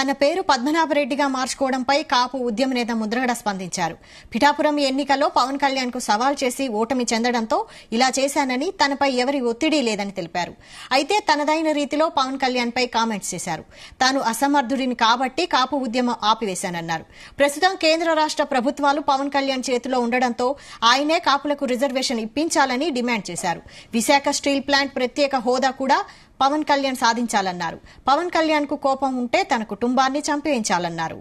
తన పేరు పద్మనాభరెడ్డిగా మార్చుకోవడంపై కాపు ఉద్యమ నేత ముద్రగడ స్పందించారు. పిఠాపురం ఎన్నికల్లో పవన్ కళ్యాణ్ కు సవాల్ చేసి ఓటమి చెందడంతో ఇలా చేశానని, తనపై ఎవరి ఒత్తిడి లేదని తెలిపారు. అయితే తనదైన రీతిలో పవన్ కళ్యాణ్ పై కామెంట్స్ చేశారు. తాను అసమర్థుడిని కాబట్టి కాపు ఉద్యమం ఆపివేశానన్నారు. ప్రస్తుతం కేంద్ర రాష్ట్ర ప్రభుత్వాలు పవన్ కళ్యాణ్ చేతిలో ఉండడంతో ఆయనే కాపులకు రిజర్వేషన్ ఇప్పించాలని డిమాండ్ చేశారు. విశాఖ స్టీల్ ప్లాంట్ ప్రత్యేక హోదా కూడా పవన్ కళ్యాణ్ సాధించాలన్నారు. పవన్ కళ్యాణ్ కు కోపం ఉంటే తన కుటుంబాన్ని చంపేయించాలన్నారు.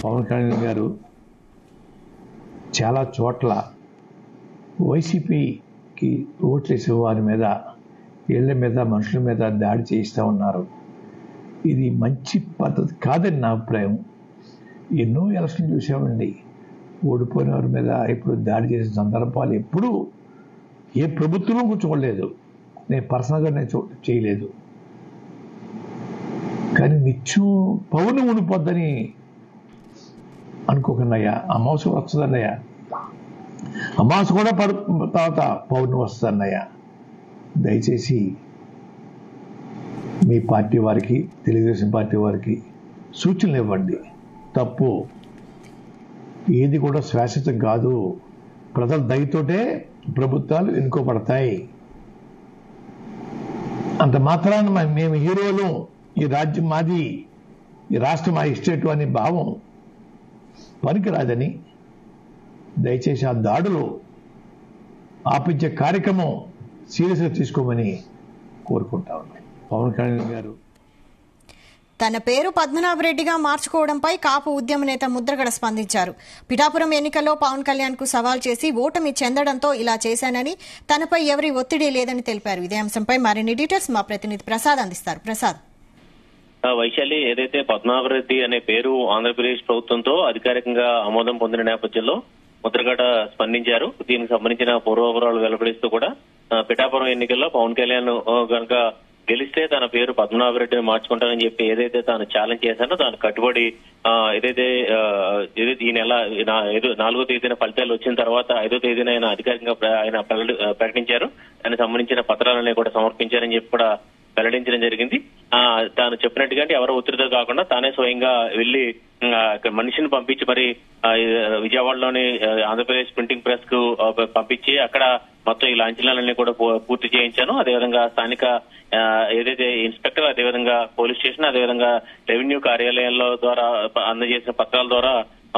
పవన్ కళ్యాణ్ గారు చాలా చోట్ల వైసీపీకి ఓట్లేసే వారి మీద, ఇళ్ల మీద, మనుషుల మీద దాడి చేయిస్తూ ఉన్నారు. ఇది మంచి పద్ధతి కాదని నా అభిప్రాయం. ఎన్నో ఎలక్షన్ చూసామండి. ఓడిపోయిన వారి మీద ఇప్పుడు దాడి చేసిన సందర్భాలు ఎప్పుడూ ఏ ప్రభుత్వం కూర్చోలేదు. నేను పర్సనల్గా చేయలేదు. కానీ నిత్యం పౌర్ణమి ఉండిపోద్దని అనుకోకన్నయ్యా. అమావాస్య వస్తుందన్నయ్యా. అమావాస్య కూడా తర్వాత పౌర్ణమి వస్తుందన్నయ్యా. దయచేసి మీ పార్టీ వారికి, తెలుగుదేశం పార్టీ వారికి సూచనలు ఇవ్వండి. తప్పు ఏది కూడా శాశ్వతం కాదు. ప్రజల దయతోటే ప్రభుత్వాలు ఎన్నుకోబడతాయి. అంత మాత్రాన మేము హీరోలు, ఈ రాజ్యం మాది, ఈ రాష్ట్రం మా ఇస్టేటు అనే భావం పనికిరాదని దయచేసి ఆ దాడులు ఆపించే కార్యక్రమం సీరియస్గా తీసుకోమని కోరుకుంటా ఉన్నాను. పవన్ కళ్యాణ్ గారు తన పేరు పద్మనాభరెడ్డిగా మార్చుకోవడంపై కాపు ఉద్యమ నేత ముద్రగడ స్పందించారు. పిఠాపురం ఎన్నికల్లో పవన్ కళ్యాణ్ కు సవాల్ చేసి ఓటమి చెందడంతో ఇలా చేశానని, తనపై ఎవరి ఒత్తిడి లేదని తెలిపారు. ఇదే అంశంపై మరిన్ని డీటెయిల్స్ మా ప్రతినిధి ప్రసాద్ అందిస్తారు. ప్రసాద్. వైశాలి, ఏదైతే పద్మనాభరెడ్డి అనే పేరు ఆంధ్రప్రదేశ్ ప్రభుత్వంతో అధికారికంగా ఆమోదం పొందిన నేపథ్యంలో ముద్రగడ స్పందించారు. దీనికి సంబంధించిన పూర్వపరాలు వెలువడిస్తూ కూడా పిఠాపురం ఎన్నికల్లో పవన్ కళ్యాణ్ కనుక గెలిస్తే తన పేరు పద్మనాభరెడ్డిని మార్చుకుంటానని చెప్పి ఏదైతే తాను ఛాలెంజ్ చేశానో దాని కట్టుబడి ఏదైతే ఈ నెల 4వ తేదీన ఫలితాలు వచ్చిన తర్వాత 5వ తేదీన ఆయన అధికారికంగా ప్రకటించారు. దానికి సంబంధించిన పత్రాలన్నీ కూడా సమర్పించారని చెప్పి కూడా వెల్లడించడం జరిగింది. తాను చెప్పినట్టుగా ఎవరో ఒత్తిడితో కాకుండా తానే స్వయంగా వెళ్లి మనిషిని పంపించి మరి విజయవాడలోని ఆంధ్రప్రదేశ్ ప్రింటింగ్ ప్రెస్ కు పంపించి అక్కడ మొత్తం ఈ లాంఛనాలన్నీ కూడా పూర్తి చేయించాను. అదేవిధంగా స్థానిక ఏదైతే ఇన్స్పెక్టర్, అదేవిధంగా పోలీస్ స్టేషన్, అదేవిధంగా రెవెన్యూ కార్యాలయాల ద్వారా అందజేసిన పత్రాల ద్వారా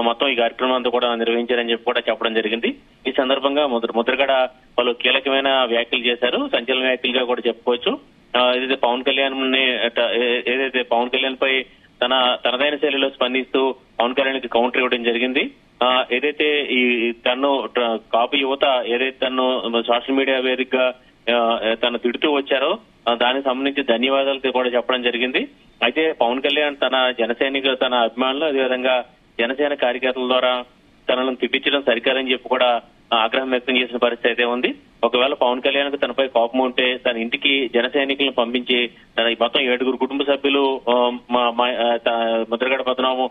మొత్తం ఈ కార్యక్రమం అంతా కూడా నిర్వహించారని చెప్పి కూడా చెప్పడం జరిగింది. ఈ సందర్భంగా ముద్రగడ పలు కీలకమైన వ్యాఖ్యలు చేశారు. సంచలన వ్యాఖ్యలుగా కూడా చెప్పుకోవచ్చు. ఏదైతే పవన్ కళ్యాణ్ పై తనదైన శైలిలో స్పందిస్తూ పవన్ కళ్యాణ్ కి కౌంటర్ ఇవ్వడం జరిగింది. ఏదైతే ఈ తను కాపు యువత ఏదైతే తను సోషల్ మీడియా వేదికగా తను తిడుతూ వచ్చారో దానికి సంబంధించి ధన్యవాదాలు కూడా చెప్పడం జరిగింది. అయితే పవన్ కళ్యాణ్ తన తన అభిమానులు, అదేవిధంగా జనసేన కార్యకర్తల ద్వారా తనను తిట్టించడం సరికాదని చెప్పి కూడా ఆగ్రహం వ్యక్తం చేసిన పరిస్థితి అయితే ఉంది. ఒకవేళ పవన్ కళ్యాణ్ కు తనపై కోపం ఉంటే తన ఇంటికి జన సైనికులను పంపించి తన మొత్తం 7 కుటుంబ సభ్యులు ముద్రగడ పద్మనాభం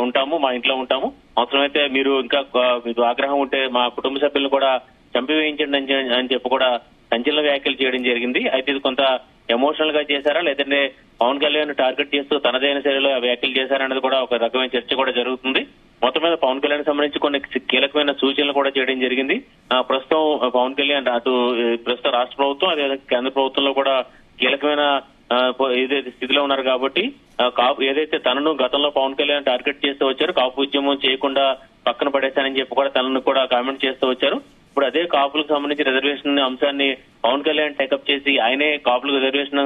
ఉంటాము, మా ఇంట్లో ఉంటాము, అవసరమైతే మీరు ఇంకా మీకు ఆగ్రహం ఉంటే మా కుటుంబ సభ్యులను కూడా చంపివేయించండి అని చెప్పి కూడా సంచలన వ్యాఖ్యలు చేయడం జరిగింది. అయితే ఇది కొంత ఎమోషనల్ గా చేశారా, లేదంటే పవన్ కళ్యాణ్ టార్గెట్ చేస్తూ తనదైన శైలిలో వ్యాఖ్యలు చేశారన్నది కూడా ఒక రకమైన చర్చ కూడా జరుగుతుంది. మొత్తం మీద పవన్ కళ్యాణ్ సంబంధించి కొన్ని కీలకమైన సూచనలు కూడా చేయడం జరిగింది. ప్రస్తుతం పవన్ కళ్యాణ్ ప్రస్తుతం రాష్ట్ర ప్రభుత్వం, అదేవిధంగా కేంద్ర ప్రభుత్వంలో కూడా కీలకమైన ఏదైతే స్థితిలో ఉన్నారు కాబట్టి ఏదైతే తనను గతంలో పవన్ కళ్యాణ్ టార్గెట్ చేస్తూ వచ్చారు, కాపు ఉద్యమం చేయకుండా పక్కన పడేశానని చెప్పి కూడా తనను కూడా కామెంట్ చేస్తూ వచ్చారు. ఇప్పుడు అదే కాపులకు సంబంధించి రిజర్వేషన్ అంశాన్ని పవన్ కళ్యాణ్ టేకప్ చేసి ఆయనే కాపులకు రిజర్వేషన్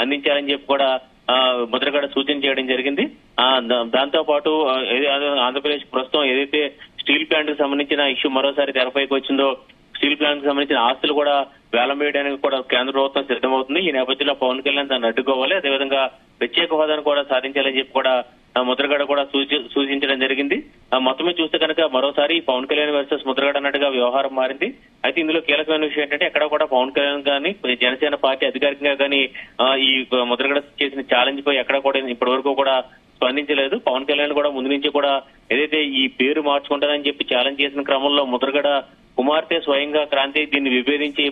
అందించారని చెప్పి కూడా ముద్రగడ సూచన చేయడం జరిగింది. దాంతో పాటు ఆంధ్రప్రదేశ్ ప్రస్తుతం ఏదైతే స్టీల్ ప్లాంట్ కు సంబంధించిన ఇష్యూ మరోసారి తెరపైకి వచ్చిందో, స్టీల్ ప్లాంట్ కు సంబంధించిన ఆస్తులు కూడా వేలం వేయడానికి కూడా కేంద్ర ప్రభుత్వం సిద్ధమవుతుంది. ఈ నేపథ్యంలో పవన్ కళ్యాణ్ దాన్ని అడ్డుకోవాలి, అదేవిధంగా ప్రత్యేక హోదాను కూడా సాధించాలని చెప్పి కూడా ముద్రగడ కూడా సూచించడం జరిగింది. మొత్తమే చూస్తే కనుక మరోసారి పవన్ కళ్యాణ్ వర్సెస్ ముద్రగడ అన్నట్టుగా వ్యవహారం మారింది. అయితే ఇందులో కీలకమైన విషయం ఏంటంటే ఎక్కడ కూడా పవన్ కళ్యాణ్ కానీ జనసేన పార్టీ అధికారికంగా కానీ ఈ ముద్రగడ చేసిన ఛాలెంజ్ పై ఎక్కడ కూడా ఇప్పటి వరకు కూడా స్పందించలేదు. పవన్ కళ్యాణ్ కూడా ముందు నుంచి కూడా ఏదైతే ఈ పేరు మార్చుకుంటానని చెప్పి ఛాలెంజ్ చేసిన క్రమంలో ముద్రగడ కుమార్తె స్వయంగా క్రాంతి దీన్ని విభేదించి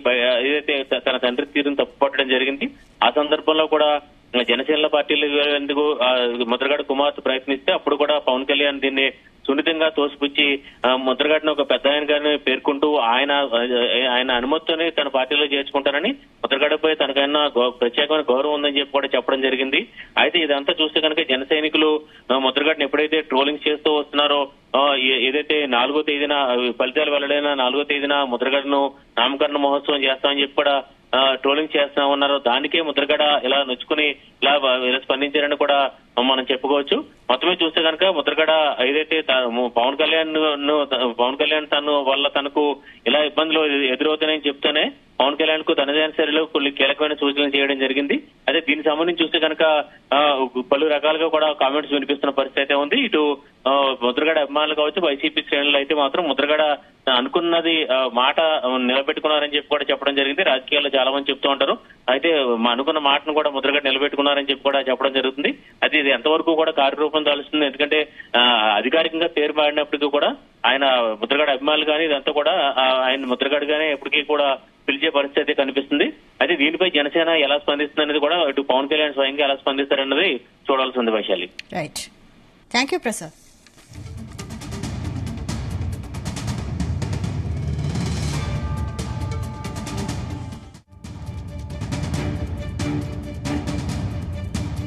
ఏదైతే తన తండ్రి తీరును తప్పుపట్టడం జరిగింది. ఆ సందర్భంలో కూడా జనసేన పార్టీలు ఎందుకు ముద్రగడ కుమార్తె ప్రయత్నిస్తే అప్పుడు కూడా పవన్ కళ్యాణ్ దీన్ని సున్నితంగా తోసిపుచ్చి ముద్రగడను ఒక పెద్ద ఆయన గారిని పేర్కొంటూ ఆయన అనుమతితోనే తన పార్టీలో చేర్చుకుంటారని ముద్రగడపై తనకైనా ప్రత్యేకమైన గౌరవం ఉందని చెప్పి కూడా చెప్పడం జరిగింది. అయితే ఇదంతా చూస్తే కనుక జన సైనికులు ముద్రగడను ఎప్పుడైతే ట్రోలింగ్ చేస్తూ వస్తున్నారో ఏదైతే 4వ తేదీన ఫలితాలు వెల్లడైన 4వ తేదీన ముద్రగడను నామకరణ మహోత్సవం చేస్తామని చెప్పి కూడా ట్రోలింగ్ చేస్తా ఉన్నారో దానికే ముద్రగడ ఇలా నొచ్చుకుని ఇలా స్పందించారని కూడా మనం చెప్పుకోవచ్చు. మొత్తమే చూస్తే కనుక ముద్రగడ ఏదైతే పవన్ కళ్యాణ్ తను వల్ల తనకు ఇలా ఇబ్బందులు ఎదురవుతాయని చెప్తూనే పవన్ కళ్యాణ్ కు తనదైన శైలిలో కొన్ని కీలకమైన సూచనలు చేయడం జరిగింది. అదే దీనికి సంబంధించి చూస్తే కనుక పలు రకాలుగా కూడా కామెంట్స్ వినిపిస్తున్న పరిస్థితి అయితే ఉంది. ఇటు ముద్రగడ అభిమానులు కావచ్చు, వైసీపీ శ్రేణులు అయితే మాత్రం ముద్రగడ అనుకున్నది మాట నిలబెట్టుకున్నారని చెప్పి కూడా చెప్పడం జరిగింది. రాజకీయాల్లో చాలా మంది చెప్తూ ఉంటారు. అయితే అనుకున్న మాటను కూడా ముద్రగడ నిలబెట్టుకున్నారని చెప్పి కూడా చెప్పడం జరుగుతుంది. అది ఇది ఎంతవరకు కూడా కార్యరూపం దాలుస్తుంది, ఎందుకంటే అధికారికంగా పేరు మాడినప్పటికీ కూడా ఆయన ముద్రగడ అభిమానులు కానీ ఇదంతా కూడా ఆయన ముద్రగడ గానే ఎప్పటికీ కూడా పిలిచే పరిస్థితి కనిపిస్తుంది. అయితే దీనిపై జనసేన ఎలా స్పందిస్తుంది అనేది కూడా ఇటు పవన్ కళ్యాణ్ స్వయంగా ఎలా స్పందిస్తారన్నది చూడాల్సి ఉంది Vaishali. Right, thank you Prasad.